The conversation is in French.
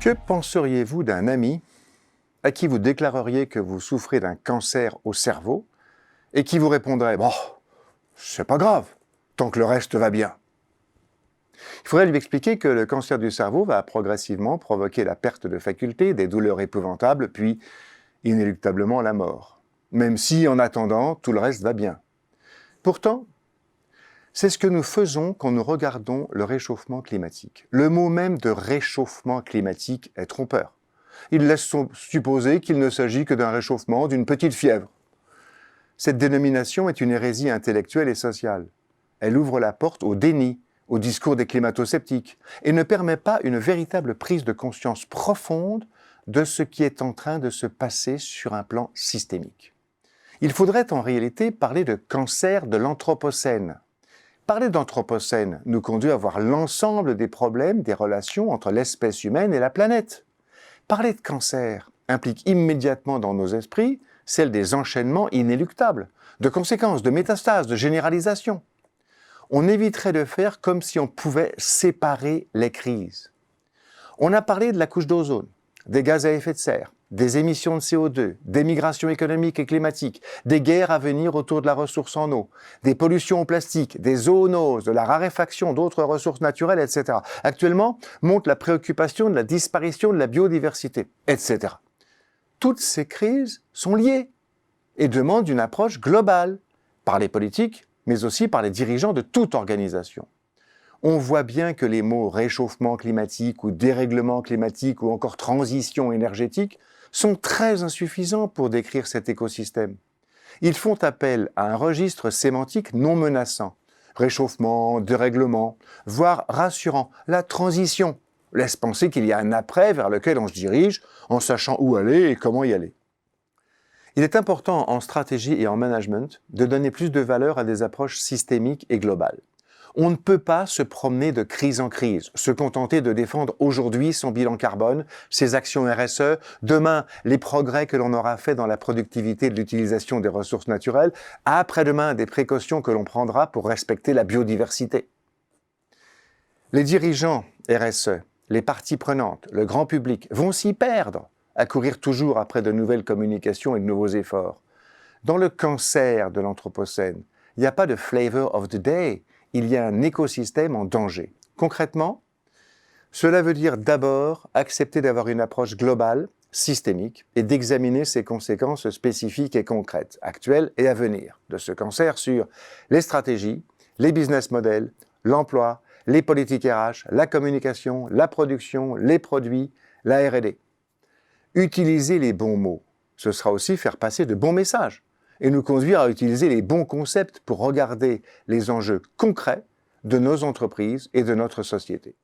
Que penseriez-vous d'un ami à qui vous déclareriez que vous souffrez d'un cancer au cerveau et qui vous répondrait « Bon, c'est pas grave, tant que le reste va bien ». Il faudrait lui expliquer que le cancer du cerveau va progressivement provoquer la perte de facultés, des douleurs épouvantables, puis inéluctablement la mort. Même si, en attendant, tout le reste va bien. Pourtant, c'est ce que nous faisons quand nous regardons le réchauffement climatique. Le mot même de réchauffement climatique est trompeur. Il laisse supposer qu'il ne s'agit que d'un réchauffement, d'une petite fièvre. Cette dénomination est une hérésie intellectuelle et sociale. Elle ouvre la porte au déni, au discours des climato-sceptiques, et ne permet pas une véritable prise de conscience profonde de ce qui est en train de se passer sur un plan systémique. Il faudrait en réalité parler de cancer de l'Anthropocène. Parler d'Anthropocène nous conduit à voir l'ensemble des problèmes des relations entre l'espèce humaine et la planète. Parler de cancer implique immédiatement dans nos esprits celle des enchaînements inéluctables, de conséquences, de métastases, de généralisation. On éviterait de faire comme si on pouvait séparer les crises. On a parlé de la couche d'ozone, des gaz à effet de serre, des émissions de CO2, des migrations économiques et climatiques, des guerres à venir autour de la ressource en eau, des pollutions au plastique, des zoonoses, de la raréfaction d'autres ressources naturelles, etc. Actuellement, monte la préoccupation de la disparition de la biodiversité, etc. Toutes ces crises sont liées et demandent une approche globale par les politiques, mais aussi par les dirigeants de toute organisation. On voit bien que les mots réchauffement climatique ou dérèglement climatique ou encore transition énergétique sont très insuffisants pour décrire cet écosystème. Ils font appel à un registre sémantique non menaçant. Réchauffement, dérèglement, voire rassurant. La transition laisse penser qu'il y a un après vers lequel on se dirige en sachant où aller et comment y aller. Il est important en stratégie et en management de donner plus de valeur à des approches systémiques et globales. On ne peut pas se promener de crise en crise, se contenter de défendre aujourd'hui son bilan carbone, ses actions RSE, demain les progrès que l'on aura faits dans la productivité de l'utilisation des ressources naturelles, après-demain des précautions que l'on prendra pour respecter la biodiversité. Les dirigeants RSE, les parties prenantes, le grand public vont s'y perdre à courir toujours après de nouvelles communications et de nouveaux efforts. Dans le cancer de l'Anthropocène, il n'y a pas de flavor of the day, il y a un écosystème en danger. Concrètement, cela veut dire d'abord accepter d'avoir une approche globale, systémique, et d'examiner ses conséquences spécifiques et concrètes, actuelles et à venir, de ce cancer sur les stratégies, les business models, l'emploi, les politiques RH, la communication, la production, les produits, la R&D. Utiliser les bons mots, ce sera aussi faire passer de bons messages et nous conduire à utiliser les bons concepts pour regarder les enjeux concrets de nos entreprises et de notre société.